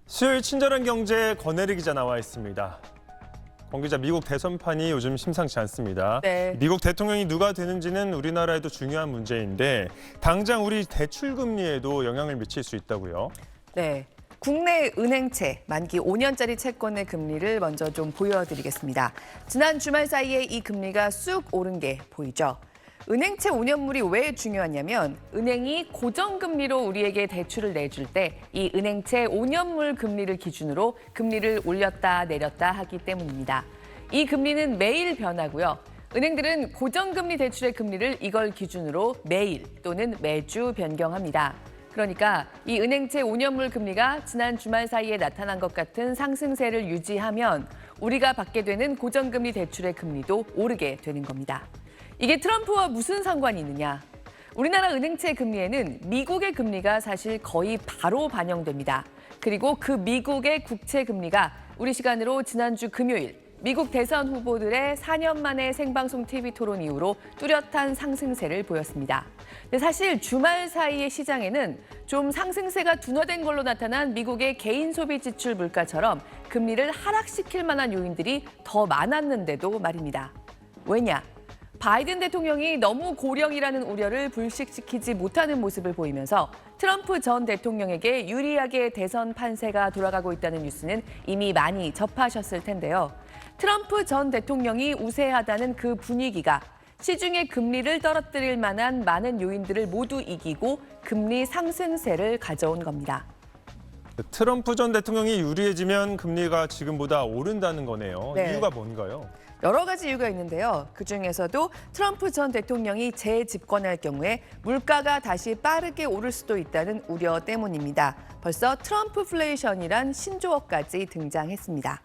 수요일 친절한 경제 권혜리 기자 나와 있습니다. 권 기자, 미국 대선판이 요즘 심상치 않습니다. 네. 미국 대통령이 누가 되는지는 우리나라에도 중요한 문제인데 당장 우리 대출 금리에도 영향을 미칠 수 있다고요. 네. 국내 은행채 만기 5년짜리 채권의 금리를 먼저 좀 보여드리겠습니다. 지난 주말 사이에 이 금리가 쑥 오른 게 보이죠. 은행채 5년물이 왜 중요하냐면 은행이 고정금리로 우리에게 대출을 내줄 때 이 은행채 5년물 금리를 기준으로 금리를 올렸다 내렸다 하기 때문입니다. 이 금리는 매일 변하고요. 은행들은 고정금리 대출의 금리를 이걸 기준으로 매일 또는 매주 변경합니다. 그러니까 이 은행채 5년물 금리가 지난 주말 사이에 나타난 것 같은 상승세를 유지하면 우리가 받게 되는 고정금리 대출의 금리도 오르게 되는 겁니다. 이게 트럼프와 무슨 상관이 있느냐? 우리나라 은행채 금리에는 미국의 금리가 사실 거의 바로 반영됩니다. 그리고 그 미국의 국채 금리가 우리 시간으로 지난주 금요일 미국 대선 후보들의 4년 만에 생방송 TV 토론 이후로 뚜렷한 상승세를 보였습니다. 근데 사실 주말 사이의 시장에는 좀 상승세가 둔화된 걸로 나타난 미국의 개인 소비 지출 물가처럼 금리를 하락시킬 만한 요인들이 더 많았는데도 말입니다. 왜냐? 바이든 대통령이 너무 고령이라는 우려를 불식시키지 못하는 모습을 보이면서 트럼프 전 대통령에게 유리하게 대선 판세가 돌아가고 있다는 뉴스는 이미 많이 접하셨을 텐데요. 트럼프 전 대통령이 우세하다는 그 분위기가 시중의 금리를 떨어뜨릴 만한 많은 요인들을 모두 이기고 금리 상승세를 가져온 겁니다. 트럼프 전 대통령이 유리해지면 금리가 지금보다 오른다는 거네요. 네. 이유가 뭔가요? 여러 가지 이유가 있는데요. 그중에서도 트럼프 전 대통령이 재집권할 경우에 물가가 다시 빠르게 오를 수도 있다는 우려 때문입니다. 벌써 트럼프플레이션이란 신조어까지 등장했습니다.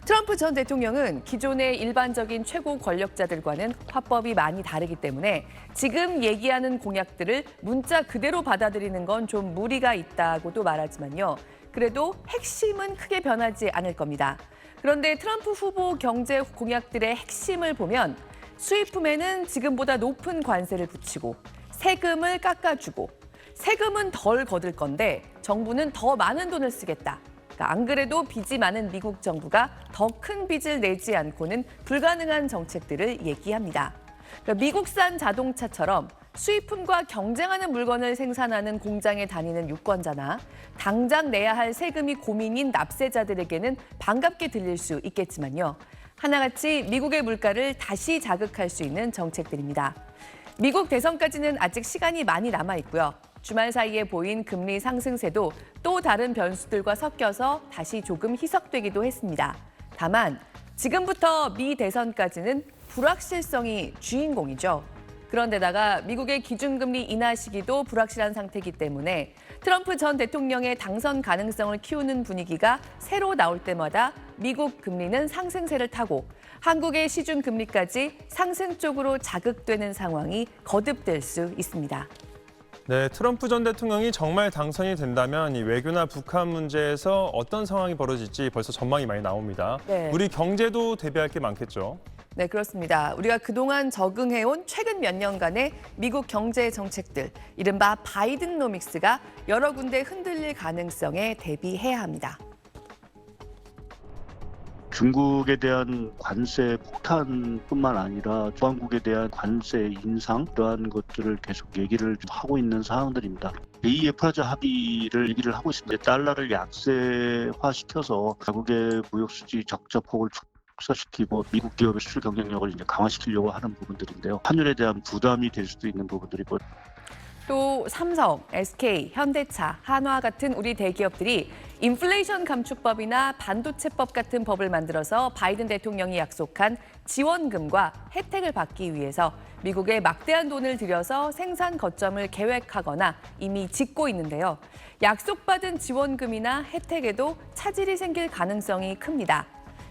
트럼프 전 대통령은 기존의 일반적인 최고 권력자들과는 화법이 많이 다르기 때문에 지금 얘기하는 공약들을 문자 그대로 받아들이는 건 좀 무리가 있다고도 말하지만요. 그래도 핵심은 크게 변하지 않을 겁니다. 그런데 트럼프 후보 경제 공약들의 핵심을 보면 수입품에는 지금보다 높은 관세를 붙이고 세금을 깎아주고 세금은 덜 거둘 건데 정부는 더 많은 돈을 쓰겠다. 그러니까 안 그래도 빚이 많은 미국 정부가 더 큰 빚을 내지 않고는 불가능한 정책들을 얘기합니다. 그러니까 미국산 자동차처럼 수입품과 경쟁하는 물건을 생산하는 공장에 다니는 유권자나 당장 내야 할 세금이 고민인 납세자들에게는 반갑게 들릴 수 있겠지만요. 하나같이 미국의 물가를 다시 자극할 수 있는 정책들입니다. 미국 대선까지는 아직 시간이 많이 남아 있고요. 주말 사이에 보인 금리 상승세도 또 다른 변수들과 섞여서 다시 조금 희석되기도 했습니다. 다만 지금부터 미 대선까지는 불확실성이 주인공이죠. 그런데다가 미국의 기준금리 인하 시기도 불확실한 상태이기 때문에 트럼프 전 대통령의 당선 가능성을 키우는 분위기가 새로 나올 때마다 미국 금리는 상승세를 타고 한국의 시중금리까지 상승 쪽으로 자극되는 상황이 거듭될 수 있습니다. 네, 트럼프 전 대통령이 정말 당선이 된다면 이 외교나 북한 문제에서 어떤 상황이 벌어질지 벌써 전망이 많이 나옵니다. 네. 우리 경제도 대비할 게 많겠죠. 네, 그렇습니다. 우리가 그동안 적응해온 최근 몇 년간의 미국 경제 정책들, 이른바 바이든노믹스가 여러 군데 흔들릴 가능성에 대비해야 합니다. 중국에 대한 관세 폭탄뿐만 아니라 주한국에 대한 관세 인상 이러한 것들을 계속 얘기를 하고 있는 사항들입니다. 제2의 프라자 합의를 얘기를 하고 있습니다. 달러를 약세화시켜서 자국의 무역 수지 적자폭을 축소시키고 미국 기업의 수출 경쟁력을 이제 강화시키려고 하는 부분들인데요. 환율에 대한 부담이 될 수도 있는 부분들이고. 또 삼성, SK, 현대차, 한화 같은 우리 대기업들이 인플레이션 감축법이나 반도체법 같은 법을 만들어서 바이든 대통령이 약속한 지원금과 혜택을 받기 위해서 미국에 막대한 돈을 들여서 생산 거점을 계획하거나 이미 짓고 있는데요. 약속받은 지원금이나 혜택에도 차질이 생길 가능성이 큽니다.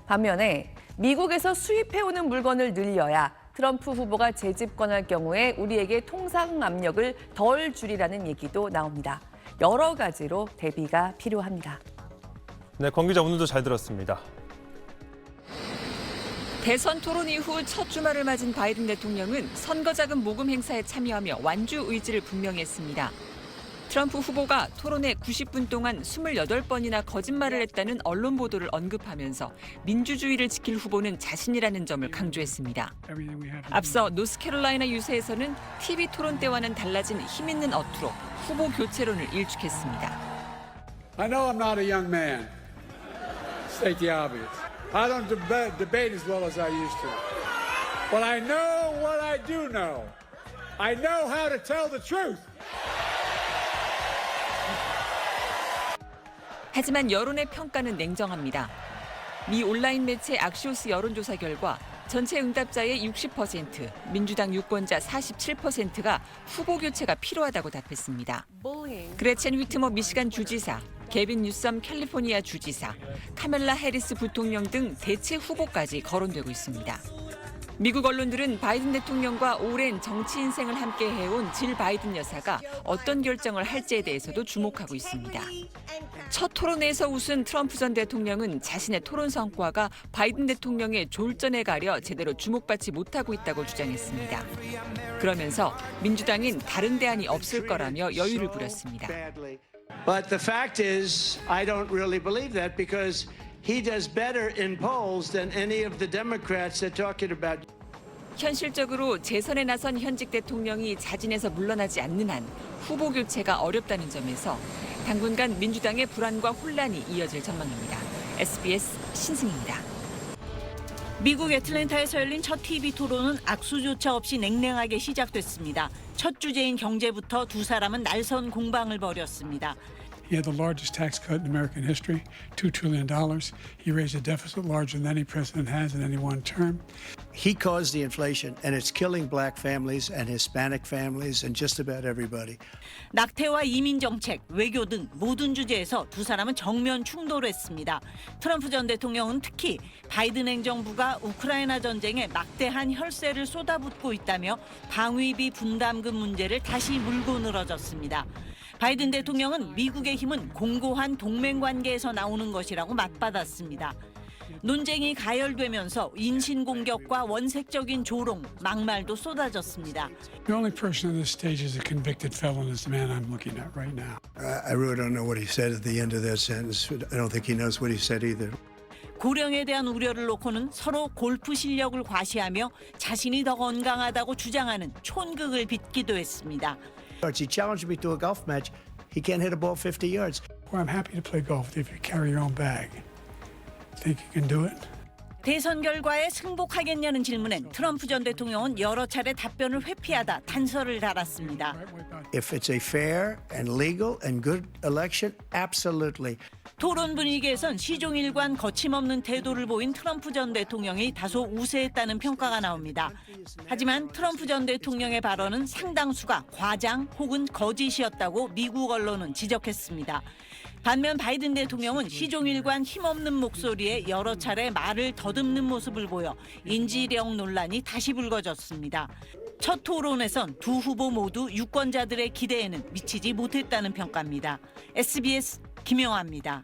반면에 미국에서 수입해오는 물건을 늘려야 트럼프 후보가 재집권할 경우에 우리에게 통상 압력을 덜 줄이라는 얘기도 나옵니다. 여러 가지로 대비가 필요합니다. 네, 권 기자 오늘도 잘 들었습니다. 대선 토론 이후 첫 주말을 맞은 바이든 대통령은 선거자금 모금 행사에 참여하며 완주 의지를 분명히 했습니다. 트럼프 후보가 토론회 90분 동안 28번이나 거짓말을 했다는 언론 보도를 언급하면서 민주주의를 지킬 후보는 자신이라는 점을 강조했습니다. 앞서 노스캐롤라이나 유세에서는 TV 토론 때와는 달라진 힘있는 어투로 후보 교체론을 일축했습니다. I know I'm not a young man. State the obvious. I don't debate as well as I used to. But I know what I do know. I know how to tell the truth. 하지만 여론의 평가는 냉정합니다. 미 온라인 매체 악시오스 여론조사 결과 전체 응답자의 60%, 민주당 유권자 47%가 후보 교체가 필요하다고 답했습니다. 그레첸 휘트머 미시간 주지사, 게빈 뉴섬 캘리포니아 주지사, 카멜라 해리스 부통령 등 대체 후보까지 거론되고 있습니다. 미국 언론들은 바이든 대통령과 오랜 정치 인생을 함께 해온 질 바이든 여사가 어떤 결정을 할지에 대해서도 주목하고 있습니다. 첫 토론회에서 웃은 트럼프 전 대통령은 자신의 토론 성과가 바이든 대통령의 졸전에 가려 제대로 주목받지 못하고 있다고 주장했습니다. 그러면서 민주당인 다른 대안이 없을 거라며 여유를 부렸습니다. But the fact is, I don't really believe that because he does better in polls than any of the Democrats they're talking about. 현실적으로 재선에 나선 현직 대통령이 자진해서 물러나지 않는 한 후보 교체가 어렵다는 점에서 당분간 민주당의 불안과 혼란이 이어질 전망입니다. SBS 신승입니다. 미국 애틀랜타에서 열린 첫 TV 토론은 악수조차 없이 냉랭하게 시작됐습니다. 첫 주제인 경제부터 두 사람은 날선 공방을 벌였습니다. He had the largest tax cut in American history, $2 trillion. He raised a deficit larger than any president has in any one term. He caused the inflation, and it's killing black families and Hispanic families and just about everybody. 낙태와 이민 정책, 외교 등 모든 주제에서 두 사람은 정면 충돌했습니다. 트럼프 전 대통령은 특히 바이든 행정부가 우크라이나 전쟁에 막대한 혈세를 쏟아붓고 있다며 방위비 분담금 문제를 다시 물고 늘어졌습니다. 바이든 대통령은 미국의 힘은 공고한 동맹 관계에서 나오는 것이라고 맞받았습니다. 논쟁이 가열되면서 인신공격과 원색적인 조롱, 막말도 쏟아졌습니다. The only person on this stage is a convicted felon is the man I'm looking at right now. I really don't know what he said at the end of that sentence. I don't think he knows what he said either. 고령에 대한 우려를 놓고는 서로 골프 실력을 과시하며 자신이 더 건강하다고 주장하는 촌극을 빚기도 했습니다. He challenged me to a golf match. He can't hit a ball 50 yards. Well, I'm happy to play golf with you if you carry your own bag. Think you can do it? 대선 결과에 승복하겠냐는 질문엔 트럼프 전 대통령은 여러 차례 답변을 회피하다 단서를 달았습니다. If it's a fair and legal and good election, absolutely. 토론 분위기에선 시종일관 거침없는 태도를 보인 트럼프 전 대통령이 다소 우세했다는 평가가 나옵니다. 하지만 트럼프 전 대통령의 발언은 상당수가 과장 혹은 거짓이었다고 미국 언론은 지적했습니다. 반면 바이든 대통령은 시종일관 힘없는 목소리에 여러 차례 말을 더듬는 모습을 보여 인지력 논란이 다시 불거졌습니다. 첫 토론에선 두 후보 모두 유권자들의 기대에는 미치지 못했다는 평가입니다. SBS 김영아입니다.